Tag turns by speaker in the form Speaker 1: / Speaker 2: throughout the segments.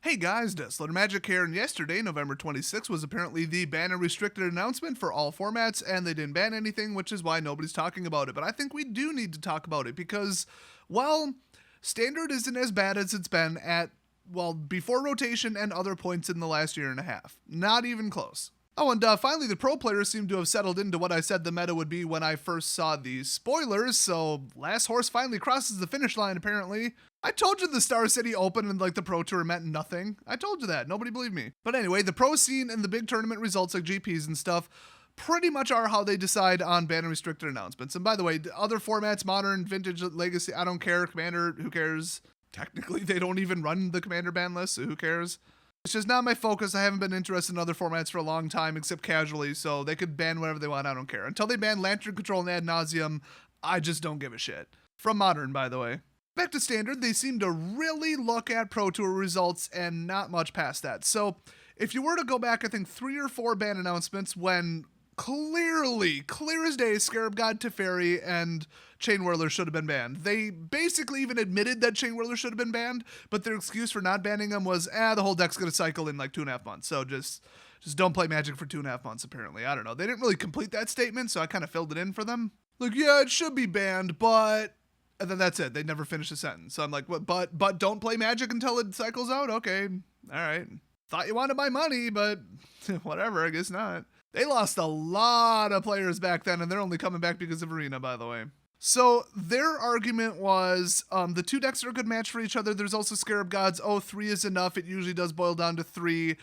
Speaker 1: Hey guys, Slow Magic here, and yesterday, November 26th, was apparently the ban and restricted announcement for all formats, and they didn't ban anything, which is why nobody's talking about it. But I think we do need to talk about it because, well, Standard isn't as bad as it's been at, well, before rotation and other points in the last year and a half. Not even close. Oh, and finally, the pro players seem to have settled into what I said the meta would be when I first saw these spoilers, so last horse finally crosses the finish line, apparently. I told you the Star City Open and the Pro Tour meant nothing. I told you that. Nobody believed me. But anyway, the pro scene and the big tournament results like GPs and stuff pretty much are how they decide on ban and restricted announcements. And by the way, other formats, Modern, Vintage, Legacy, I don't care. Commander, who cares? Technically, they don't even run the Commander ban list, so who cares? It's just not my focus. I haven't been interested in other formats for a long time, except casually, so they could ban whatever they want. I don't care. Until they ban Lantern Control and Ad Nauseam, I just don't give a shit. From Modern, by the way. Back to Standard, they seem to really look at Pro Tour results and not much past that. So if you were to go back, I think 3 or 4 ban announcements when clear as day, Scarab God, Teferi, and Chain Whirler should have been banned. They basically even admitted that Chain Whirler should have been banned, but their excuse for not banning them was, the whole deck's going to cycle in like 2.5 months. So just don't play Magic for 2.5 months, apparently. I don't know. They didn't really complete that statement, so I kind of filled it in for them. Like, yeah, it should be banned, but... And then that's it. They never finish the sentence. So I'm like, what? But don't play Magic until it cycles out? Okay. All right. Thought you wanted my money, but whatever. I guess not. They lost a lot of players back then, and they're only coming back because of Arena, by the way. So their argument was the 2 decks are a good match for each other. There's also Scarab Gods. 3 is enough. It usually does boil down to 3.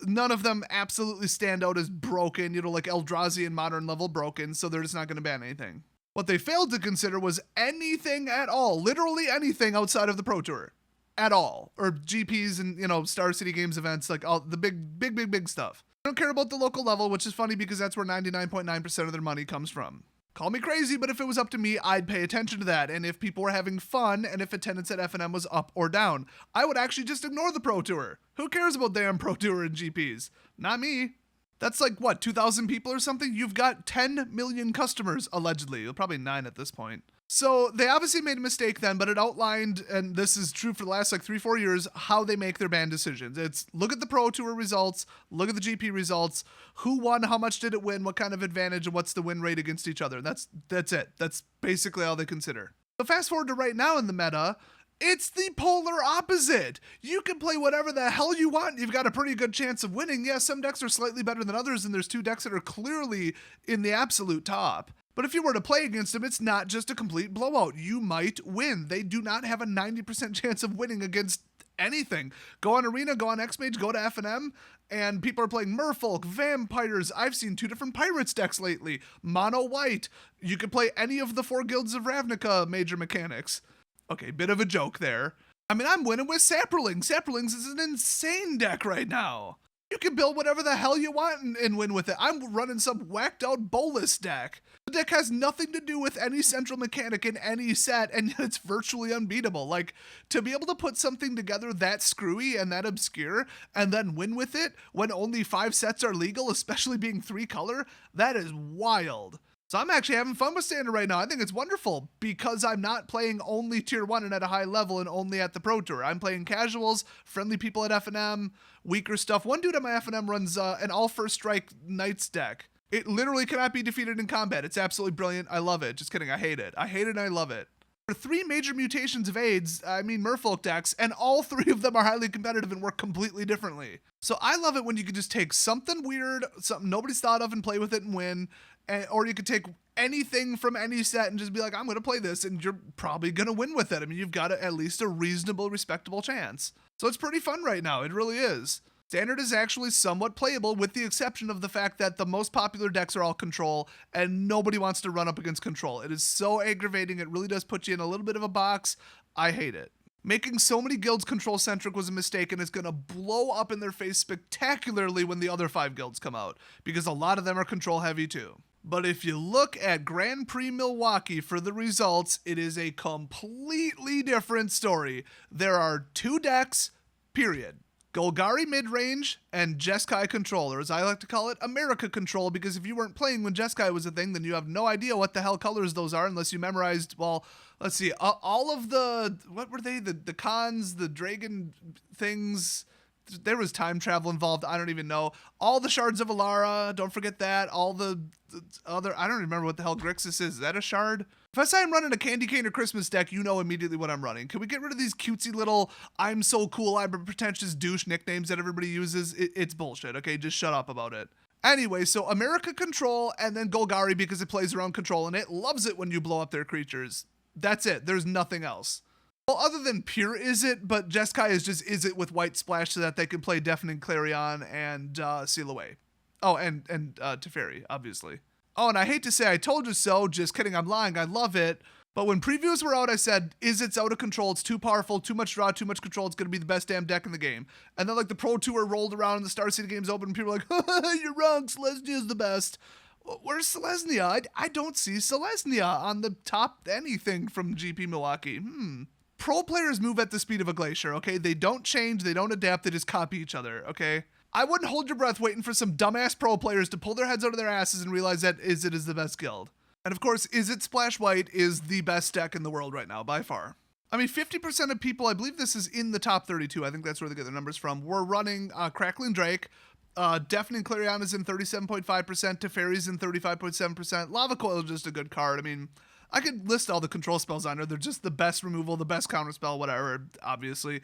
Speaker 1: None of them absolutely stand out as broken, like Eldrazi and Modern level broken, so they're just not going to ban anything. What they failed to consider was anything at all, literally anything outside of the Pro Tour. At all. Or GPs and, Star City Games events, like all the big stuff. They don't care about the local level, which is funny because that's where 99.9% of their money comes from. Call me crazy, but if it was up to me, I'd pay attention to that. And if people were having fun, and if attendance at FNM was up or down, I would actually just ignore the Pro Tour. Who cares about damn Pro Tour and GPs? Not me. That's like, 2,000 people or something? You've got 10 million customers, allegedly. Probably 9 at this point. So they obviously made a mistake then, but it outlined, and this is true for the last 3-4 years, how they make their ban decisions. It's look at the Pro Tour results, look at the GP results, who won, how much did it win, what kind of advantage, and what's the win rate against each other. That's it. That's basically all they consider. So fast forward to right now in the meta, it's the polar opposite. You can play whatever the hell you want. You've got a pretty good chance of winning. Yes, some decks are slightly better than others, and there's 2 decks that are clearly in the absolute top. But if you were to play against them, it's not just a complete blowout. You might win. They do not have a 90% chance of winning against anything. Go on Arena, go on X-Mage, go to FNM, and people are playing Merfolk, Vampires. I've seen 2 different Pirates decks lately. Mono White. You could play any of the 4 Guilds of Ravnica major mechanics. Okay, bit of a joke there. I mean, I'm winning with Saprolings. Saprolings is an insane deck right now. You can build whatever the hell you want and win with it. I'm running some whacked out Bolus deck. The deck has nothing to do with any central mechanic in any set, and yet it's virtually unbeatable. Like, to be able to put something together that screwy and that obscure, and then win with it when only 5 sets are legal, especially being 3 color, that is wild. So I'm actually having fun with Standard right now. I think it's wonderful because I'm not playing only tier 1 and at a high level and only at the Pro Tour. I'm playing casuals, friendly people at FNM, weaker stuff. One dude at my FNM runs an all first strike Knights deck. It literally cannot be defeated in combat. It's absolutely brilliant. I love it. Just kidding. I hate it. I hate it and I love it. For 3 major mutations of AIDS, Merfolk decks, and all 3 of them are highly competitive and work completely differently. So I love it when you can just take something weird, something nobody's thought of, and play with it and win. Or you could take anything from any set and just be like, I'm going to play this, and you're probably going to win with it. I mean, you've got at least a reasonable, respectable chance. So it's pretty fun right now. It really is. Standard is actually somewhat playable with the exception of the fact that the most popular decks are all control and nobody wants to run up against control. It is so aggravating. It really does put you in a little bit of a box. I hate it. Making so many guilds control-centric was a mistake, and it's going to blow up in their face spectacularly when the other 5 guilds come out, because a lot of them are control-heavy too. But if you look at Grand Prix Milwaukee for the results, it is a completely different story. There are 2 decks, period. Golgari midrange and Jeskai control, or as I like to call it, America control, because if you weren't playing when Jeskai was a thing, then you have no idea what the hell colors those are unless you memorized, well, let's see, all of the, what were they, the cons, the dragon things, there was time travel involved. I don't even know. All the shards of Alara, don't forget that. All the other, I don't remember what the hell Grixis is. Is that a shard? If I say I'm running a Candy Cane or Christmas deck, you know immediately what I'm running. Can we get rid of these cutesy little I'm so cool, I'm a pretentious douche nicknames that everybody uses? It's bullshit, okay? Just shut up about it. Anyway, so America Control and then Golgari because it plays around control and it loves it when you blow up their creatures. That's it. There's nothing else. Well, other than pure Izzet, but Jeskai is just Izzet with white splash so that they can play Deafening Clarion and Seal Away. Oh, and Teferi, obviously. Oh, and I hate to say I told you so. Just kidding, I'm lying. I love it. But when previews were out, I said, Izzet's out of control. It's too powerful, too much draw, too much control. It's going to be the best damn deck in the game. And then, like, the Pro Tour rolled around and the Star City game's open, and people are like, you're wrong. Selesnya is the best. Where's Selesnya? I don't see Selesnya on the top anything from GP Milwaukee. Pro players move at the speed of a glacier, okay? They don't change. They don't adapt. They just copy each other, okay? I wouldn't hold your breath waiting for some dumbass pro players to pull their heads out of their asses and realize that Izzet is the best guild. And of course, Izzet Splash White is the best deck in the world right now, by far. I mean, 50% of people, I believe this is in the top 32, I think that's where they get their numbers from, were running Crackling Drake. Deafening Clarion is in 37.5%, Teferi's in 35.7%. Lava Coil is just a good card. I mean, I could list all the control spells on there. They're just the best removal, the best counterspell, whatever, obviously.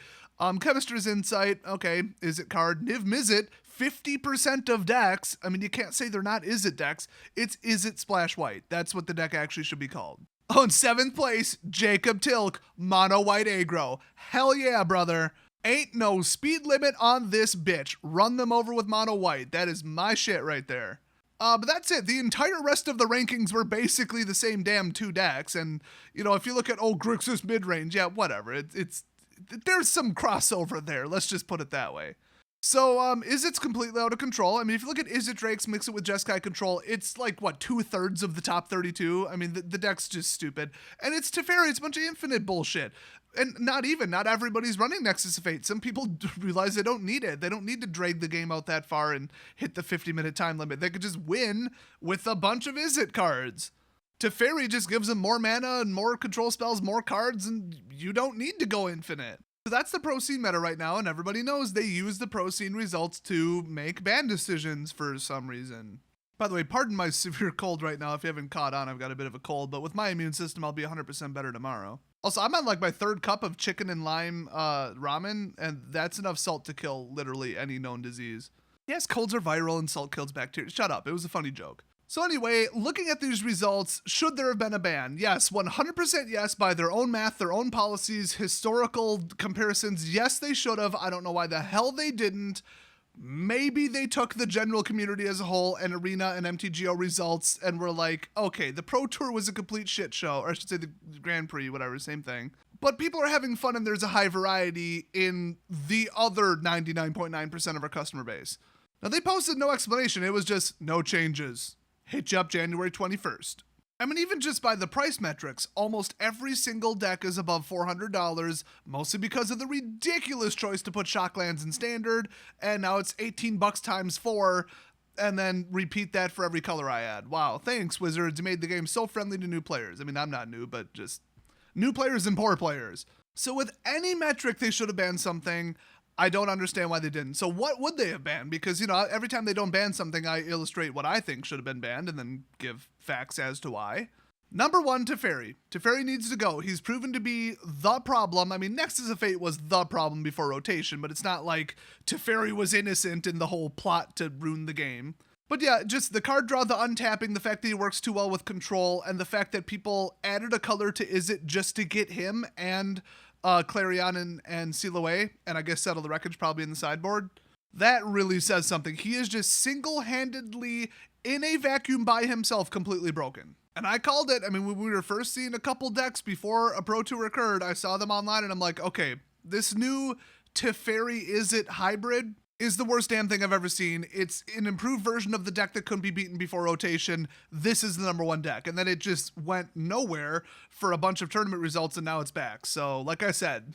Speaker 1: Chemistry's Insight, okay, Izzet card. Niv Mizzet, 50% of decks. I mean, you can't say they're not Izzet decks. It's Izzet Splash White. That's what the deck actually should be called. Oh, in 7th place, Jacob Tilk, Mono White Aggro. Hell yeah, brother. Ain't no speed limit on this bitch. Run them over with Mono White. That is my shit right there. But that's it. The entire rest of the rankings were basically the same damn two decks. And, you know, if you look at, Grixis midrange, yeah, whatever. There's some crossover there. Let's just put it that way. So, Izzet's completely out of control. I mean, if you look at Izzet Drakes, mix it with Jeskai control, it's like, 2/3 of the top 32? I mean, the deck's just stupid. And it's Teferi, it's a bunch of infinite bullshit. And not everybody's running Nexus of Fate. Some people realize they don't need it. They don't need to drag the game out that far and hit the 50-minute time limit. They could just win with a bunch of Izzet cards. Teferi just gives them more mana and more control spells, more cards, and you don't need to go infinite. So that's the pro scene meta right now, and everybody knows they use the pro scene results to make ban decisions for some reason. By the way, pardon my severe cold right now. If you haven't caught on, I've got a bit of a cold, but with my immune system, I'll be 100% better tomorrow. Also, I'm on like my 3rd cup of chicken and lime ramen, and that's enough salt to kill literally any known disease. Yes, colds are viral and salt kills bacteria. Shut up. It was a funny joke. So anyway, looking at these results, should there have been a ban? Yes, 100% yes, by their own math, their own policies, historical comparisons. Yes, they should have. I don't know why the hell they didn't. Maybe they took the general community as a whole and Arena and MTGO results and were like, okay, the Pro Tour was a complete shit show, or I should say the Grand Prix, whatever, same thing. But people are having fun and there's a high variety in the other 99.9% of our customer base. Now, they posted no explanation. It was just no changes. Hit you up January 21st. I mean, even just by the price metrics, almost every single deck is above $400, mostly because of the ridiculous choice to put Shocklands in Standard, and now it's $18 times 4, and then repeat that for every color I add. Wow, thanks, Wizards. You made the game so friendly to new players. I mean, I'm not new, but just new players and poor players. So with any metric, they should have banned something. I don't understand why they didn't. So what would they have banned? Because, every time they don't ban something, I illustrate what I think should have been banned and then give facts as to why. Number 1, Teferi. Teferi needs to go. He's proven to be the problem. I mean, Nexus of Fate was the problem before rotation, but it's not like Teferi was innocent in the whole plot to ruin the game. But yeah, just the card draw, the untapping, the fact that he works too well with control, and the fact that people added a color to Izzet just to get him and Clarion and Seal Away, and I guess Settle the Wreckage probably in the sideboard. That really says something. He is just single-handedly, in a vacuum by himself, completely broken. And I called it. I mean, when we were first seeing a couple decks before a Pro Tour occurred, I saw them online, and I'm like, okay, this new Teferi Izzet hybrid is the worst damn thing I've ever seen. It's an improved version of the deck that couldn't be beaten before rotation. This is the number 1 deck. And then it just went nowhere for a bunch of tournament results, and now it's back. So, like I said,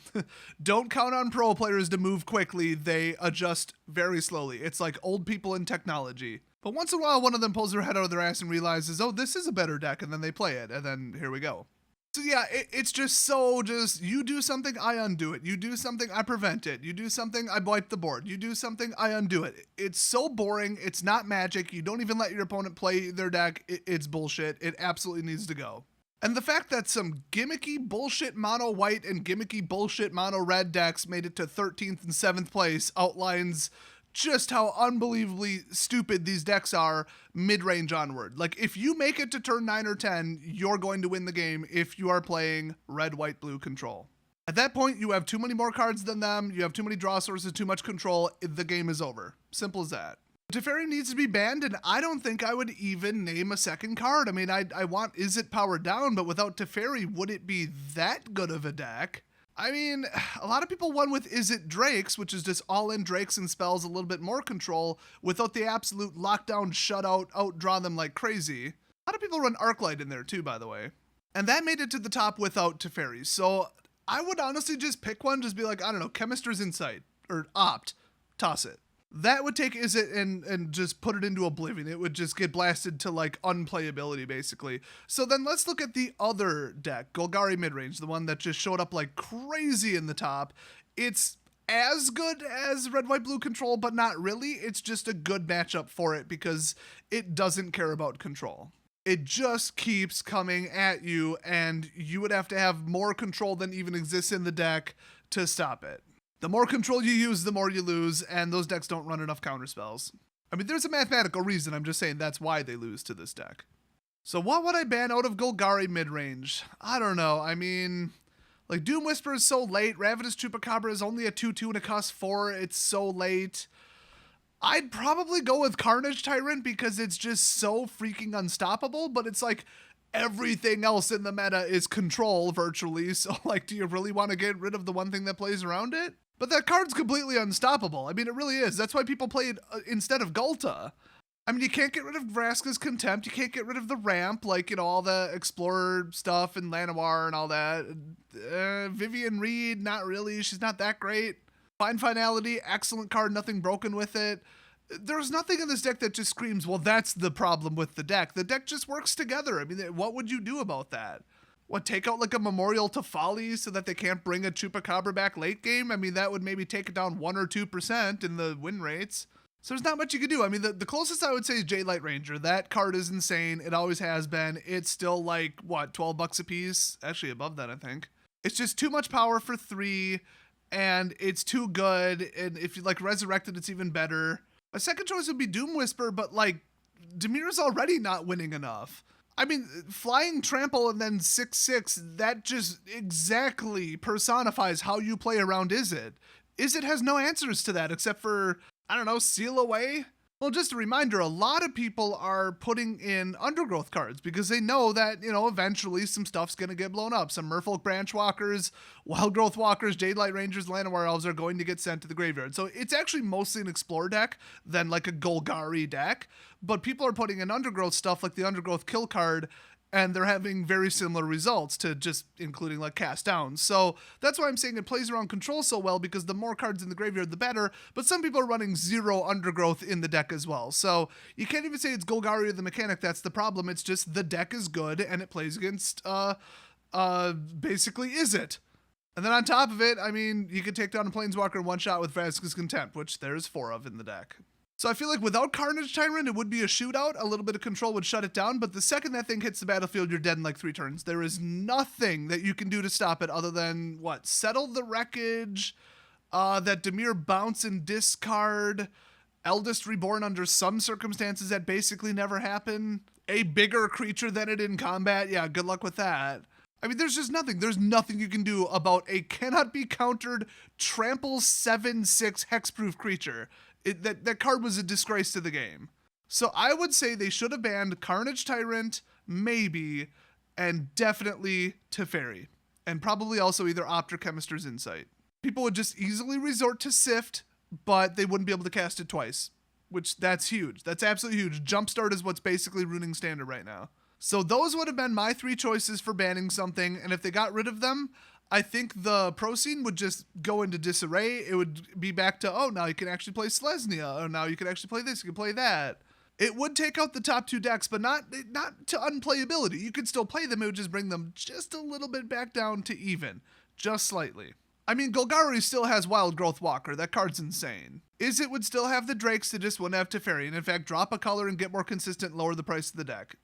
Speaker 1: don't count on pro players to move quickly. They adjust very slowly. It's like old people in technology. But once in a while, one of them pulls their head out of their ass and realizes, oh, this is a better deck, and then they play it, and then here we go. So yeah, it's just you do something, I undo it. You do something, I prevent it. You do something, I wipe the board. You do something, I undo it. It's so boring. It's not magic. You don't even let your opponent play their deck. It's bullshit. It absolutely needs to go. And the fact that some gimmicky bullshit mono white and gimmicky bullshit mono red decks made it to 13th and 7th place outlines just how unbelievably stupid these decks are mid-range onward. Like, if you make it to turn 9 or 10, you're going to win the game if you are playing red, white, blue control. At that point, you have too many more cards than them, you have too many draw sources, too much control, the game is over. Simple as that. Teferi needs to be banned, and I don't think I would even name a second card. I mean, I want Is It powered down, but without Teferi, would it be that good of a deck? I mean, a lot of people won with Is It Drakes, which is just all-in Drakes and spells, a little bit more control, without the absolute lockdown, shutout, outdraw them like crazy. A lot of people run Arclight in there too, by the way. And that made it to the top without Teferi. So I would honestly just pick one, just be like, I don't know, Chemist's Insight, or Opt, toss it. That would take Is It and just put it into oblivion. It would just get blasted to like unplayability basically. So then let's look at the other deck, Golgari midrange, the one that just showed up like crazy in the top. It's as good as red, white, blue control, but not really. It's just a good matchup for it because it doesn't care about control. It just keeps coming at you, and you would have to have more control than even exists in the deck to stop it. The more control you use, the more you lose, and those decks don't run enough counterspells. I mean, there's a mathematical reason, I'm just saying that's why they lose to this deck. So what would I ban out of Golgari midrange? I don't know, I mean, like Doom Whisper is so late, Ravenous Chupacabra is only a 2/2 and a cost 4, it's so late. I'd probably go with Carnage Tyrant because it's just so freaking unstoppable, but it's like everything else in the meta is control virtually, so like, do you really want to get rid of the one thing that plays around it? But that card's completely unstoppable. I mean, it really is. That's why people play it instead of Gulta. I mean, you can't get rid of Vraska's Contempt. You can't get rid of the ramp, like, you know, all the Explorer stuff and Llanowar and all that. Vivian Reed, not really. She's not that great. Fine Finality, excellent card, nothing broken with it. There's nothing in this deck that just screams, well, that's the problem with the deck. The deck just works together. I mean, what would you do about that? What, take out like a Memorial to Folly so that they can't bring a Chupacabra back late game? I mean, that would maybe take it down 1 or 2% in the win rates. So there's not much you can do. I mean, the closest I would say is Jadelight Ranger. That card is insane. It always has been. It's still like, what, 12 bucks a piece? Actually above that, I think. It's just too much power for 3, and it's too good. And if you like Resurrected, it's even better. My second choice would be Doom Whisper, but like, Dimir's already not winning enough. I mean, flying trample and then 6/6, that just exactly personifies how you play around Is It. Is It has no answers to that except for, I don't know, Seal Away? Well, just a reminder, a lot of people are putting in Undergrowth cards because they know that, you know, eventually some stuff's going to get blown up. Some Merfolk Branch Walkers, Wild Growth Walkers, Jadelight Rangers, Llanowar Elves are going to get sent to the graveyard. So it's actually mostly an Explore deck than like a Golgari deck. But people are putting in Undergrowth stuff like the Undergrowth Kill card, and they're having very similar results to just including like cast down. So that's why I'm saying it plays around control so well, because the more cards in the graveyard, the better. But some people are running 0 Undergrowth in the deck as well. So you can't even say it's Golgari or the mechanic that's the problem. It's just the deck is good and it plays against basically Is It. And then on top of it, I mean, you could take down a Planeswalker in one shot with Vraska's Contempt, which there's 4 of in the deck. So I feel like without Carnage Tyrant, it would be a shootout. A little bit of control would shut it down, but the second that thing hits the battlefield, you're dead in like 3 turns. There is nothing that you can do to stop it other than, what, settle the wreckage, that Dimir bounce and discard, Eldest Reborn under some circumstances that basically never happen, a bigger creature than it in combat, yeah, good luck with that. I mean, there's just nothing. There's nothing you can do about a cannot be countered trample 7/6 hexproof creature. That card was a disgrace to the game. So I would say they should have banned Carnage Tyrant, maybe, and definitely Teferi. And probably also either Opt or Chemist's Insight. People would just easily resort to Sift, but they wouldn't be able to cast it twice. Which, that's huge. That's absolutely huge. Jumpstart is what's basically ruining Standard right now. So those would have been my 3 choices for banning something, and if they got rid of them, I think the pro scene would just go into disarray. It would be back to, oh, now you can actually play Selesnya. Oh, now you can actually play this, you can play that. It would take out the top 2 decks, but not to unplayability. You could still play them, it would just bring them just a little bit back down to even. Just slightly. I mean, Golgari still has Wild Growth Walker. That card's insane. It would still have the Drakes, it just wouldn't have Teferi. And in fact, drop a color and get more consistent, lower the price of the deck.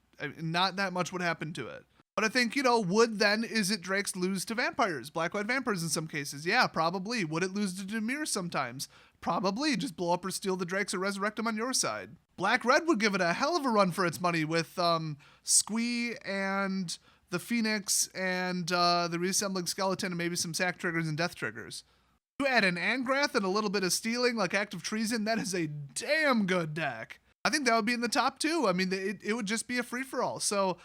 Speaker 1: Not that much would happen to it. But I think, would then, is it Drakes lose to Vampires? Black-White Vampires in some cases? Yeah, probably. Would it lose to Dimir sometimes? Probably. Just blow up or steal the Drakes or resurrect them on your side. Black-Red would give it a hell of a run for its money with Squee and the Phoenix and the Reassembling Skeleton and maybe some sack triggers and death triggers. You add an Angrath and a little bit of stealing like Active Treason, that is a damn good deck. I think that would be in the top 2. I mean, it would just be a free-for-all. So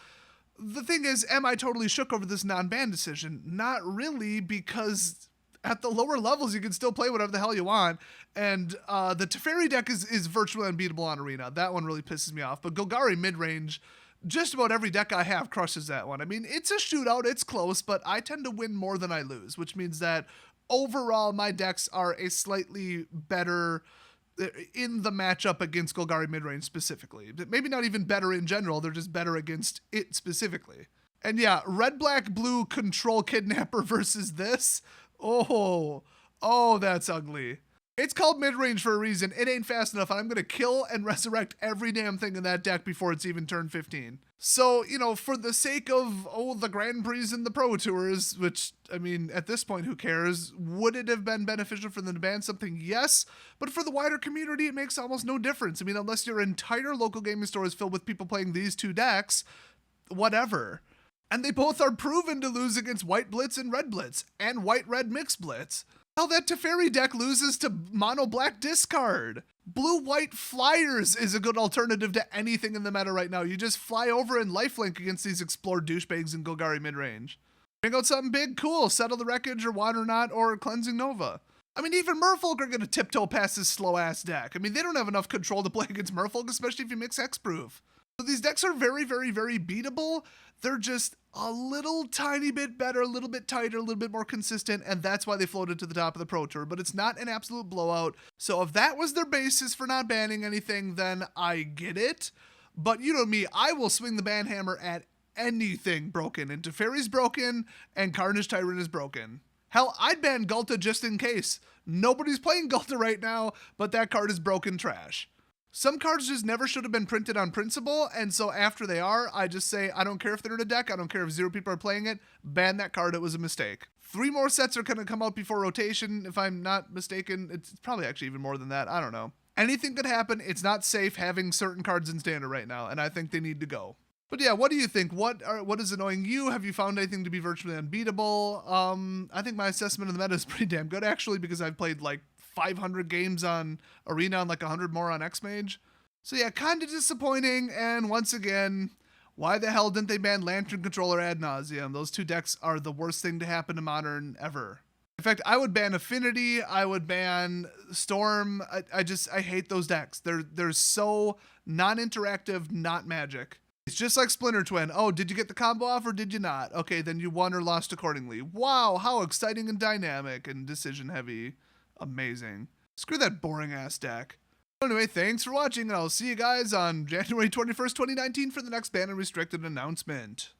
Speaker 1: the thing is, am I totally shook over this non-ban decision? Not really, because at the lower levels, you can still play whatever the hell you want. And the Teferi deck is virtually unbeatable on Arena. That one really pisses me off. But Golgari midrange, just about every deck I have crushes that one. I mean, it's a shootout, it's close, but I tend to win more than I lose, which means that overall my decks are a slightly better in the matchup against Golgari midrange specifically. Maybe not even better in general, they're just better against it specifically. And yeah, red, black, blue control kidnapper versus this. Oh, that's ugly. It's called midrange for a reason. It ain't fast enough, and I'm going to kill and resurrect every damn thing in that deck before it's even turned 15. So, for the sake of, the Grand Prix and the Pro Tours, which, I mean, at this point, who cares? Would it have been beneficial for them to ban something? Yes, but for the wider community, it makes almost no difference. I mean, unless your entire local gaming store is filled with people playing these 2 decks, whatever. And they both are proven to lose against White Blitz and Red Blitz, and White-Red Mixed Blitz. Hell, that Teferi deck loses to mono-black discard. Blue-white Flyers is a good alternative to anything in the meta right now. You just fly over and lifelink against these Explore douchebags in Golgari midrange. Bring out something big, cool, Settle the Wreckage or Water Knot or Cleansing Nova. I mean, even Merfolk are going to tiptoe past this slow-ass deck. I mean, they don't have enough control to play against Merfolk, especially if you mix Hexproof. So these decks are very, very, very beatable. They're just a little tiny bit better, a little bit tighter, a little bit more consistent, and that's why they floated to the top of the Pro Tour. But it's not an absolute blowout. So if that was their basis for not banning anything, then I get it. But you know me, I will swing the ban hammer at anything broken. And Teferi's broken, and Carnage Tyrant is broken. Hell, I'd ban Gulta just in case. Nobody's playing Gulta right now, but that card is broken trash. Some cards just never should have been printed on principle, and so after they are, I just say, I don't care if they're in a deck, I don't care if 0 people are playing it, ban that card, it was a mistake. 3 more sets are going to come out before rotation, if I'm not mistaken. It's probably actually even more than that, I don't know. Anything could happen, it's not safe having certain cards in standard right now, and I think they need to go. But yeah, what do you think? What is annoying you? Have you found anything to be virtually unbeatable? I think my assessment of the meta is pretty damn good, actually, because I've played like 500 games on Arena and like 100 more on X-Mage. So yeah, kind of disappointing, and once again, why the hell didn't they ban Lantern Controller ad nauseum? Those 2 decks are the worst thing to happen to Modern ever. In fact, I would ban Affinity, I would ban Storm, I hate those decks. They're so non-interactive, not Magic. It's just like Splinter Twin. Oh, did you get the combo off or did you not? Okay, then you won or lost accordingly. Wow, how exciting and dynamic and decision heavy. Amazing. Screw that boring ass deck. Anyway, thanks for watching, and I'll see you guys on January 21st, 2019 for the next ban and restricted announcement.